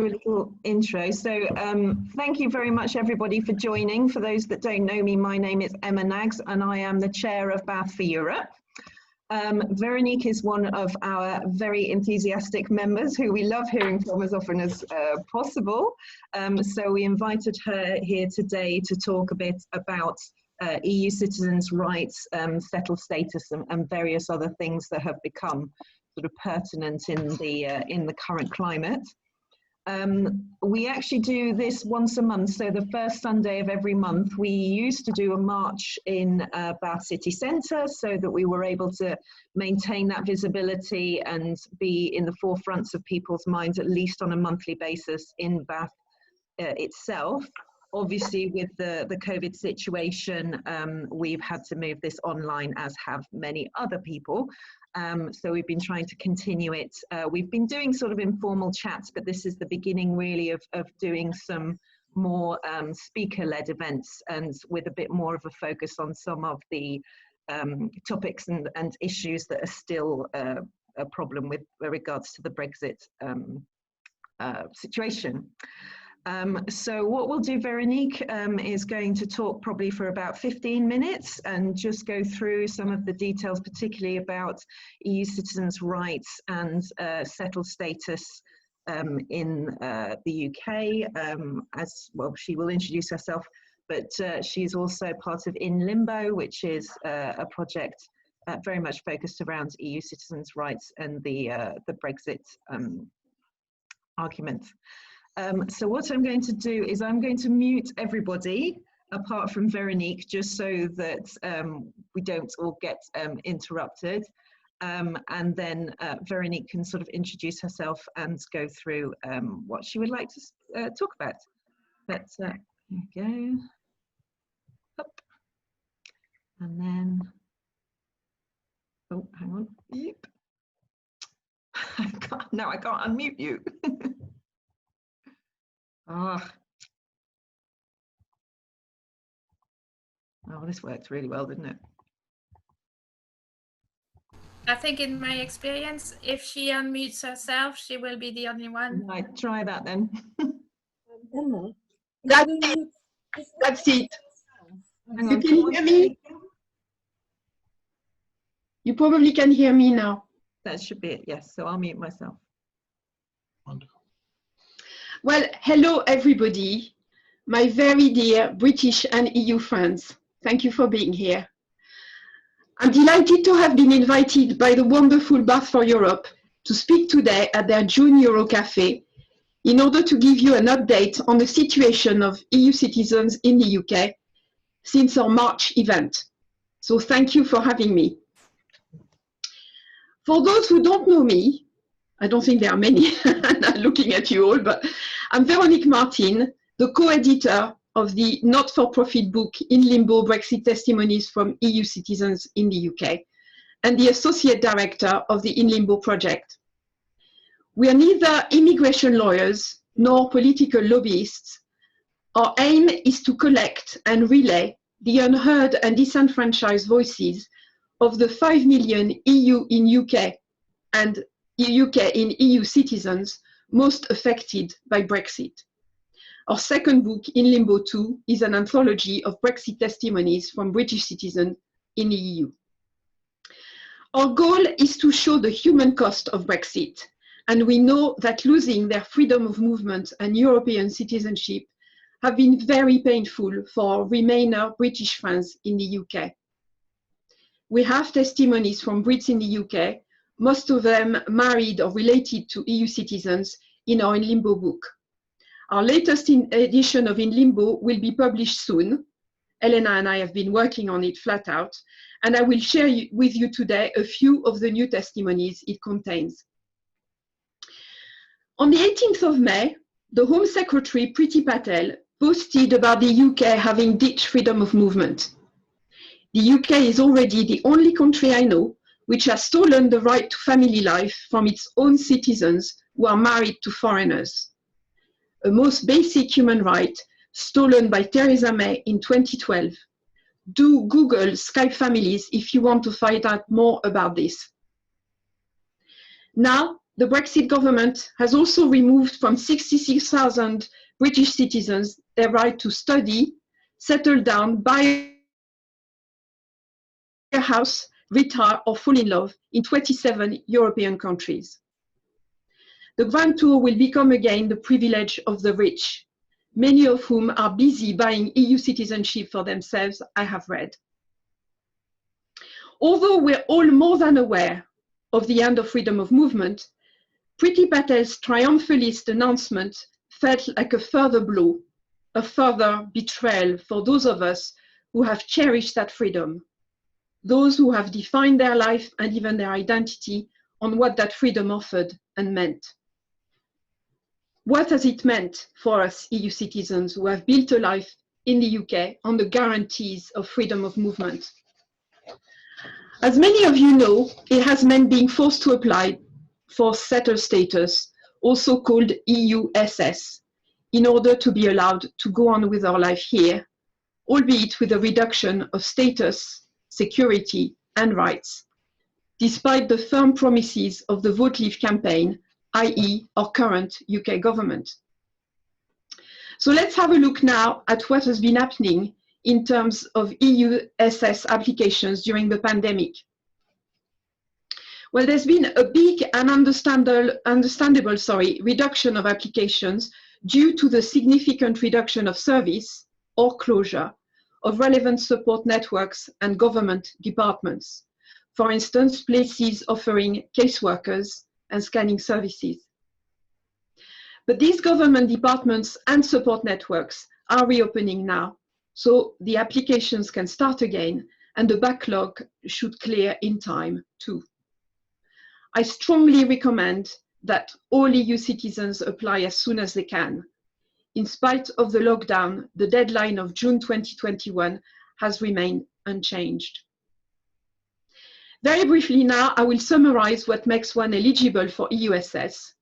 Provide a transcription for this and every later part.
A little intro. So thank you very much everybody for joining. For those that don't know me, my name is Emma Nags and I am the chair of Bath for Europe. Veronique is one of our very enthusiastic members who we love hearing from as often as possible. So we invited her here today to talk a bit about EU citizens' rights, settled status and various other things that have become sort of pertinent in the current climate. We actually do this once a month, so the first Sunday of every month. We used to do a march in Bath City Centre so that we were able to maintain that visibility and be in the forefronts of people's minds, at least on a monthly basis in Bath itself. Obviously, with the COVID situation, we've had to move this online, as have many other people. So we've been trying to continue it. We've been doing sort of informal chats, but this is the beginning really of doing some more speaker-led events, and with a bit more of a focus on some of the topics and issues that are still a problem with regards to the Brexit situation. So what we'll do, Veronique is going to talk probably for about 15 minutes and just go through some of the details, particularly about EU citizens' rights and settled status in the UK. As well, she will introduce herself, but she's also part of In Limbo, which is a project very much focused around EU citizens' rights and the Brexit argument. So what I'm going to do is I'm going to mute everybody apart from Veronique, just so that we don't all get interrupted. And then Veronique can sort of introduce herself and go through what she would like to talk about. But there we go. Up. And then, oh, hang on. Yep. No, I can't unmute you. Oh, this worked really well, didn't it? I think in my experience, if she unmutes herself, she will be the only one. Right, try that then. That's it. That's it. Hang You on, can hear me? You probably can hear me now. That should be it, yes. So I'll mute myself. Wonderful. Well, hello everybody, my very dear British and EU friends. Thank you for being here. I'm delighted to have been invited by the wonderful Bath for Europe to speak today at their June Euro Café in order to give you an update on the situation of EU citizens in the UK since our March event. So thank you for having me. For those who don't know me, I don't think there are many looking at you all, but I'm Veronique Martin, the co-editor of the not-for-profit book In Limbo, Brexit Testimonies from EU Citizens in the UK, and the associate director of the In Limbo project. We are neither immigration lawyers nor political lobbyists. Our aim is to collect and relay the unheard and disenfranchised voices of the 5 million EU in UK and UK in EU citizens most affected by Brexit. Our second book, In Limbo 2, is an anthology of Brexit testimonies from British citizens in the EU. Our goal is to show the human cost of Brexit, and we know that losing their freedom of movement and European citizenship have been very painful for Remainer British friends in the UK. We have testimonies from Brits in the UK, most of them married or related to EU citizens, in our In Limbo book. Our latest edition of In Limbo will be published soon. Elena and I have been working on it flat out, and I will share with you today a few of the new testimonies it contains. On the 18th of May, the Home Secretary Priti Patel posted about the UK having ditched freedom of movement. The UK is already the only country I know which has stolen the right to family life from its own citizens who are married to foreigners. A most basic human right stolen by Theresa May in 2012. Do Google Skype families if you want to find out more about this. Now, the Brexit government has also removed from 66,000 British citizens their right to study, settle down, buy a house, retire, or fall in love in 27 European countries. The Grand Tour will become again the privilege of the rich, many of whom are busy buying EU citizenship for themselves, I have read. Although we're all more than aware of the end of freedom of movement, Priti Patel's triumphalist announcement felt like a further blow, a further betrayal for those of us who have cherished that freedom, those who have defined their life and even their identity on what that freedom offered and meant. What has it meant for us EU citizens who have built a life in the UK on the guarantees of freedom of movement? As many of you know, it has meant being forced to apply for settled status, also called EUSS, in order to be allowed to go on with our life here, albeit with a reduction of status, security, and rights, despite the firm promises of the Vote Leave campaign, i.e. our current UK government. So let's have a look now at what has been happening in terms of EUSS applications during the pandemic. Well, there's been a big and understandable reduction of applications due to the significant reduction of service or closure of relevant support networks and government departments. For instance, places offering caseworkers and scanning services. But these government departments and support networks are reopening now, so the applications can start again and the backlog should clear in time too. I strongly recommend that all EU citizens apply as soon as they can. In spite of the lockdown, the deadline of June 2021 has remained unchanged. Very briefly now, I will summarize what makes one eligible for EUSS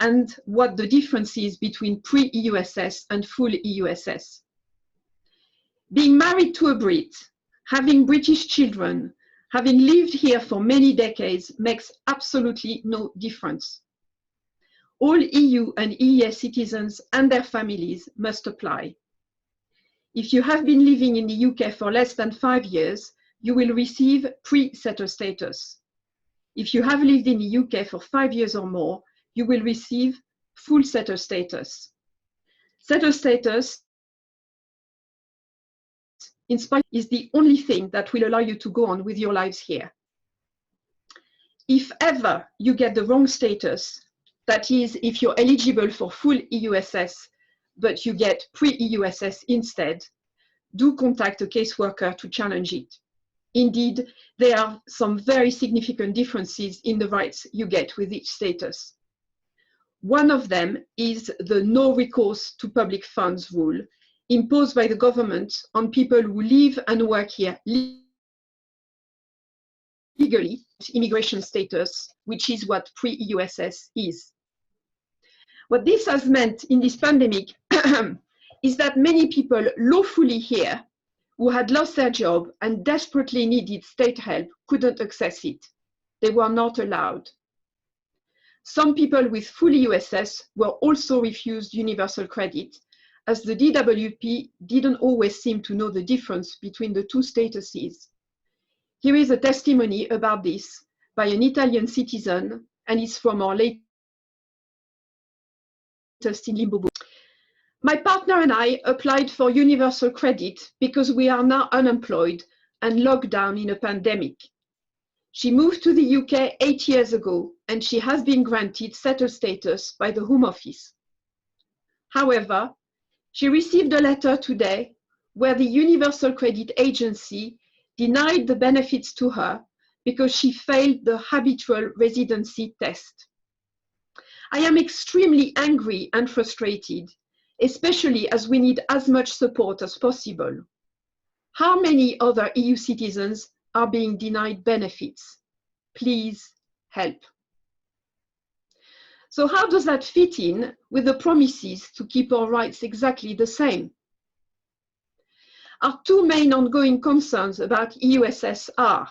and what the difference is between pre-EUSS and full EUSS. Being married to a Brit, having British children, having lived here for many decades makes absolutely no difference. All EU and EES citizens and their families must apply. If you have been living in the UK for less than 5 years, you will receive pre-settled status. If you have lived in the UK for 5 years or more, you will receive full settled status. Settled status is the only thing that will allow you to go on with your lives here. If ever you get the wrong status, that is, if you're eligible for full EUSS, but you get pre-EUSS instead, do contact a caseworker to challenge it. Indeed, there are some very significant differences in the rights you get with each status. One of them is the no recourse to public funds rule imposed by the government on people who live and work here legally, immigration status, which is what pre-EUSS is. What this has meant in this pandemic is that many people lawfully here who had lost their job and desperately needed state help couldn't access it. They were not allowed. Some people with full EUSS were also refused universal credit, as the DWP didn't always seem to know the difference between the two statuses. Here is a testimony about this by an Italian citizen, and it's from our latest In Limbo book. My partner and I applied for universal credit because we are now unemployed and locked down in a pandemic. She moved to the UK 8 years ago, and she has been granted settled status by the Home Office. However, she received a letter today where the Universal Credit Agency denied the benefits to her because she failed the habitual residency test. I am extremely angry and frustrated, especially as we need as much support as possible. How many other EU citizens are being denied benefits? Please help. So how does that fit in with the promises to keep our rights exactly the same? Our two main ongoing concerns about EUSS are,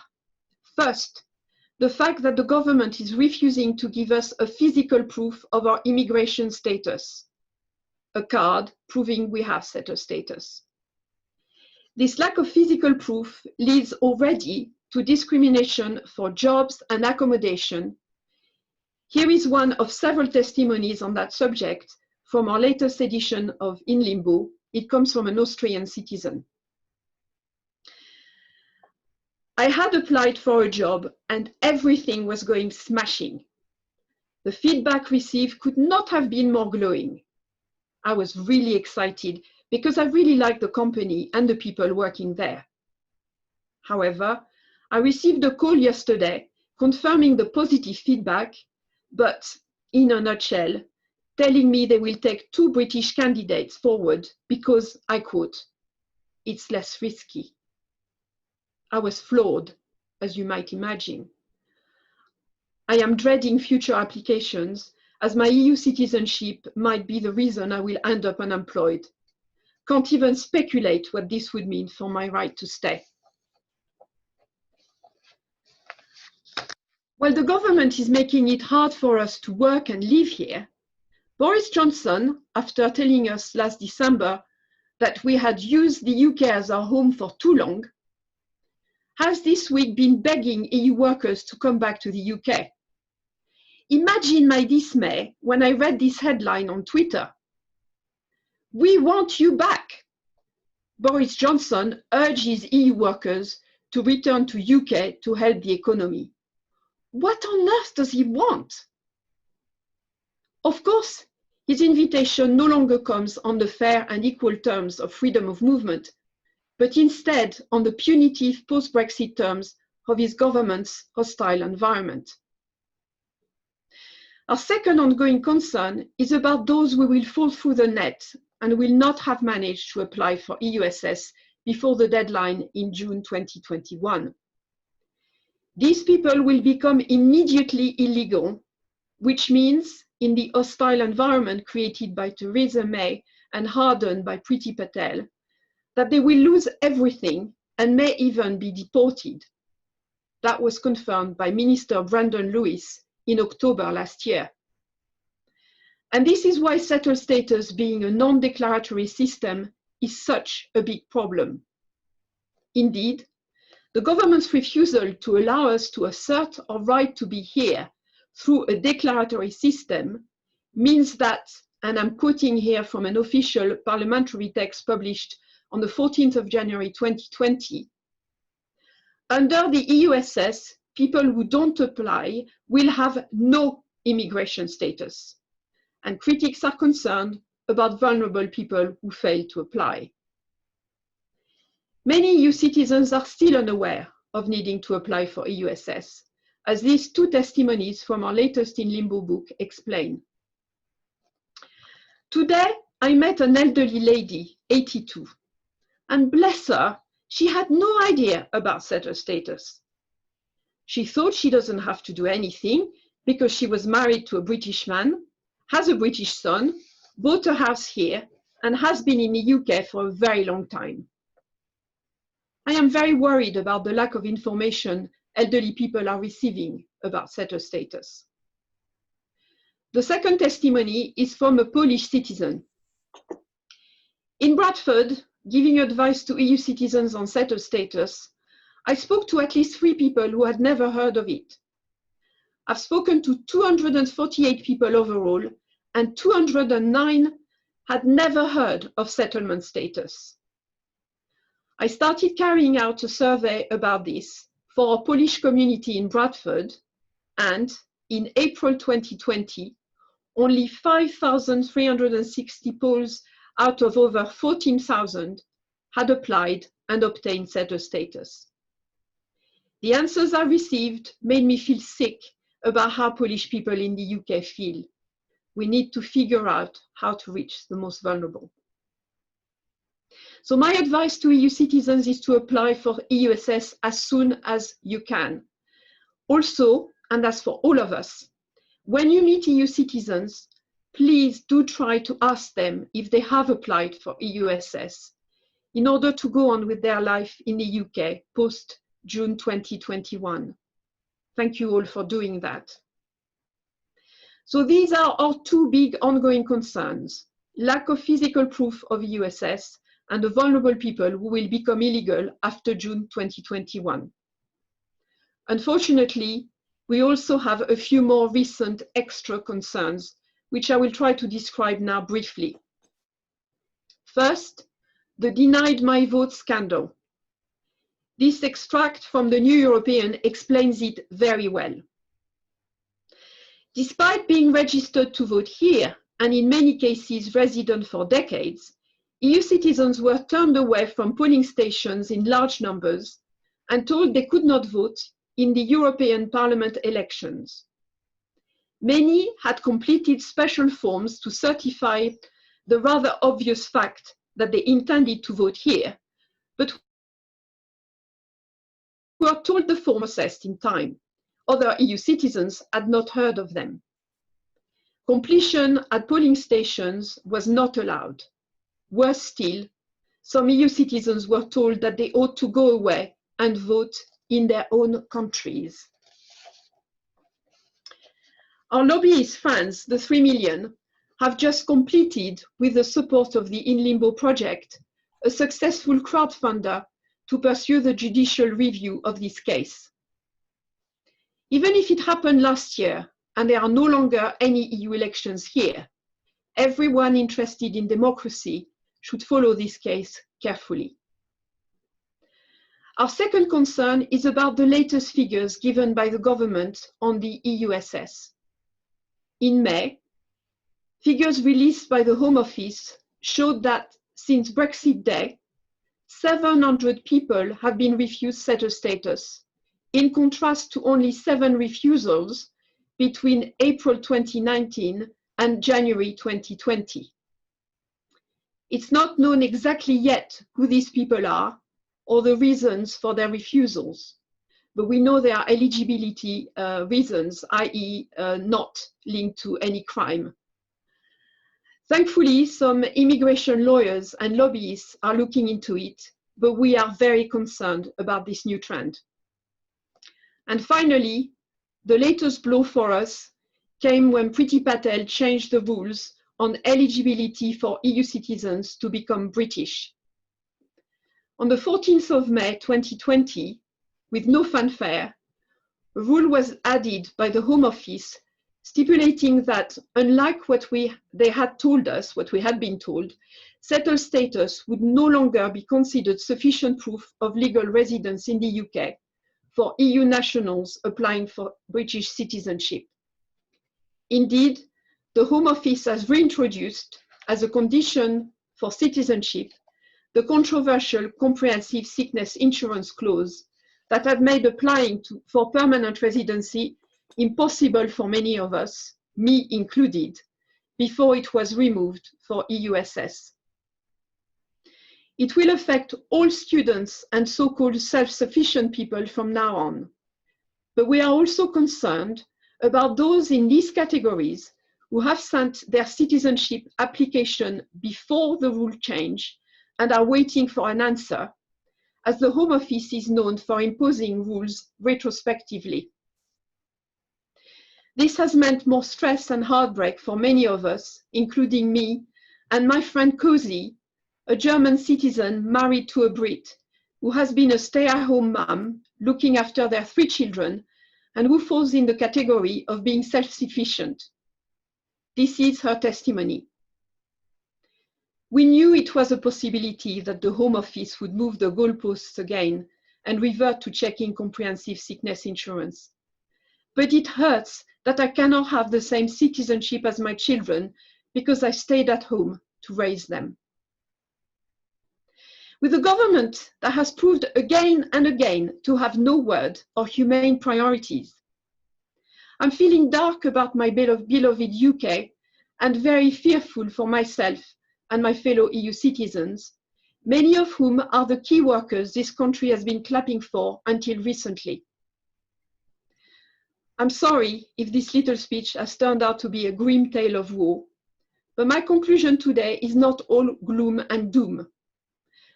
first, the fact that the government is refusing to give us a physical proof of our immigration status, a card proving we have settled status. This lack of physical proof leads already to discrimination for jobs and accommodation. Here is one of several testimonies on that subject from our latest edition of In Limbo. It comes from an Austrian citizen. I had applied for a job and everything was going smashing. The feedback received could not have been more glowing. I was really excited because I really liked the company and the people working there. However, I received a call yesterday confirming the positive feedback, but in a nutshell, telling me they will take 2 British candidates forward because, I quote, "It's less risky." I was floored, as you might imagine. I am dreading future applications as my EU citizenship might be the reason I will end up unemployed. Can't even speculate what this would mean for my right to stay. While the government is making it hard for us to work and live here, Boris Johnson, after telling us last December that we had used the UK as our home for too long, has this week been begging EU workers to come back to the UK. Imagine my dismay when I read this headline on Twitter. "We want you back." Boris Johnson urges EU workers to return to UK to help the economy. What on earth does he want? Of course, his invitation no longer comes on the fair and equal terms of freedom of movement, but instead on the punitive post-Brexit terms of his government's hostile environment. Our second ongoing concern is about those who will fall through the net and will not have managed to apply for EUSS before the deadline in June 2021. These people will become immediately illegal, which means in the hostile environment created by Theresa May and hardened by Priti Patel, that they will lose everything and may even be deported. That was confirmed by Minister Brandon Lewis in October last year. And this is why settled status being a non-declaratory system is such a big problem. Indeed, the government's refusal to allow us to assert our right to be here through a declaratory system means that, and I'm quoting here from an official parliamentary text published on the 14th of January 2020, under the EUSS, people who don't apply will have no immigration status, and critics are concerned about vulnerable people who fail to apply. Many EU citizens are still unaware of needing to apply for EUSS, as these 2 testimonies from our latest In Limbo book explain. Today, I met an elderly lady, 82, and bless her, she had no idea about settled status. She thought she doesn't have to do anything because she was married to a British man, has a British son, bought a house here, and has been in the UK for a very long time. I am very worried about the lack of information elderly people are receiving about settled status. The second testimony is from a Polish citizen. In Bradford, giving advice to EU citizens on settled status, I spoke to at least 3 people who had never heard of it. I've spoken to 248 people overall, and 209 had never heard of settlement status. I started carrying out a survey about this for our Polish community in Bradford, and in April 2020, only 5,360 Poles out of over 14,000 had applied and obtained settled status. The answers I received made me feel sick about how Polish people in the UK feel. We need to figure out how to reach the most vulnerable. So my advice to EU citizens is to apply for EUSS as soon as you can. Also, and that's for all of us, when you meet EU citizens, please do try to ask them if they have applied for EUSS in order to go on with their life in the UK post June 2021. Thank you all for doing that. So these are our two big ongoing concerns: lack of physical proof of EUSS and the vulnerable people who will become illegal after June 2021. Unfortunately, we also have a few more recent extra concerns, which I will try to describe now briefly. First, the Denied My Vote scandal. This extract from the New European explains it very well. Despite being registered to vote here, and in many cases resident for decades, EU citizens were turned away from polling stations in large numbers and told they could not vote in the European Parliament elections. Many had completed special forms to certify the rather obvious fact that they intended to vote here, but were told the form was processed in time. Other EU citizens had not heard of them. Completion at polling stations was not allowed. Worse still, some EU citizens were told that they ought to go away and vote in their own countries. Our lobbyist friends, the 3 million, have just completed, with the support of the In Limbo project, a successful crowdfunder to pursue the judicial review of this case. Even if it happened last year and there are no longer any EU elections here, everyone interested in democracy should follow this case carefully. Our second concern is about the latest figures given by the government on the EUSS. In May, figures released by the Home Office showed that since Brexit Day, 700 people have been refused settled status, in contrast to only 7 refusals between April 2019 and January 2020. It's not known exactly yet who these people are or the reasons for their refusals, but we know there are eligibility reasons, i.e. not linked to any crime. Thankfully, some immigration lawyers and lobbyists are looking into it, but we are very concerned about this new trend. And finally, the latest blow for us came when Priti Patel changed the rules on eligibility for EU citizens to become British. On the 14th of May 2020, with no fanfare, a rule was added by the Home Office stipulating that, unlike what they had told us, what we had been told, settled status would no longer be considered sufficient proof of legal residence in the UK for EU nationals applying for British citizenship. Indeed, the Home Office has reintroduced, as a condition for citizenship, the controversial comprehensive sickness insurance clause that had made applying for permanent residency impossible for many of us, me included, before it was removed for EUSS. It will affect all students and so-called self-sufficient people from now on. But we are also concerned about those in these categories who have sent their citizenship application before the rule change and are waiting for an answer, as the Home Office is known for imposing rules retrospectively. This has meant more stress and heartbreak for many of us, including me and my friend Cozy, a German citizen married to a Brit, who has been a stay-at-home mom looking after their 3 children and who falls in the category of being self-sufficient. This is her testimony. We knew it was a possibility that the Home Office would move the goalposts again and revert to checking comprehensive sickness insurance. But it hurts that I cannot have the same citizenship as my children because I stayed at home to raise them. With a government that has proved again and again to have no word or humane priorities, I'm feeling dark about my beloved UK and very fearful for myself and my fellow EU citizens, many of whom are the key workers this country has been clapping for until recently. I'm sorry if this little speech has turned out to be a grim tale of woe, but my conclusion today is not all gloom and doom.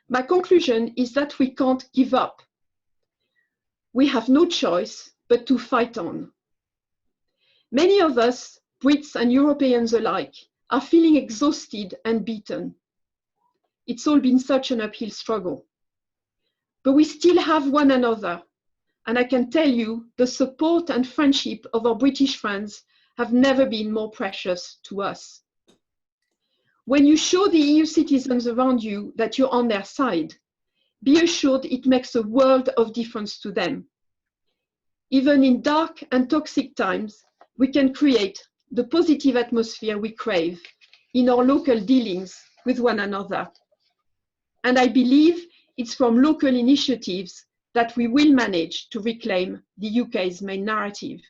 My conclusion is that we can't give up. We have no choice but to fight on. Many of us, Brits and Europeans alike, are feeling exhausted and beaten. It's all been such an uphill struggle. But we still have one another, and I can tell you the support and friendship of our British friends have never been more precious to us. When you show the EU citizens around you that you're on their side, be assured it makes a world of difference to them. Even in dark and toxic times, we can create the positive atmosphere we crave in our local dealings with one another. And I believe it's from local initiatives that we will manage to reclaim the UK's main narrative.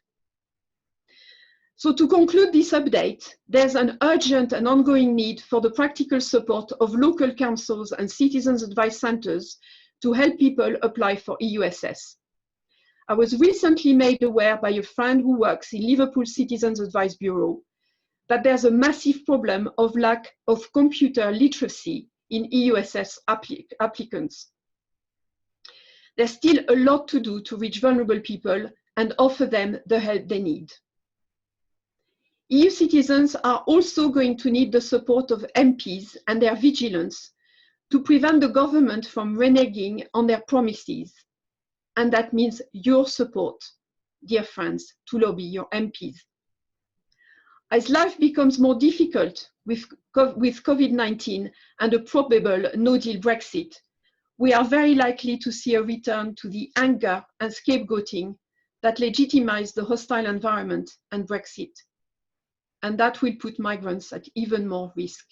So to conclude this update, there's an urgent and ongoing need for the practical support of local councils and citizens' advice centres to help people apply for EUSS. I was recently made aware by a friend who works in Liverpool Citizens Advice Bureau that there's a massive problem of lack of computer literacy in EUSS applicants. There's still a lot to do to reach vulnerable people and offer them the help they need. EU citizens are also going to need the support of MPs and their vigilance to prevent the government from reneging on their promises. And that means your support, dear friends, to lobby your MPs. As life becomes more difficult with COVID-19 and a probable no-deal Brexit, we are very likely to see a return to the anger and scapegoating that legitimized the hostile environment and Brexit. And that will put migrants at even more risk.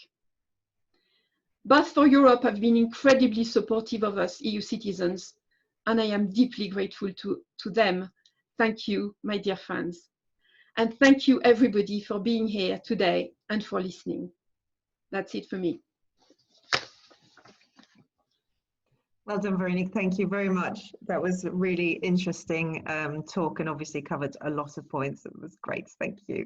Bath for Europe have been incredibly supportive of us EU citizens, and I am deeply grateful to them. Thank you, my dear friends. And thank you everybody for being here today and for listening. That's it for me. Well done, Veronique. Thank you very much. That was a really interesting talk and obviously covered a lot of points. It was great. Thank you.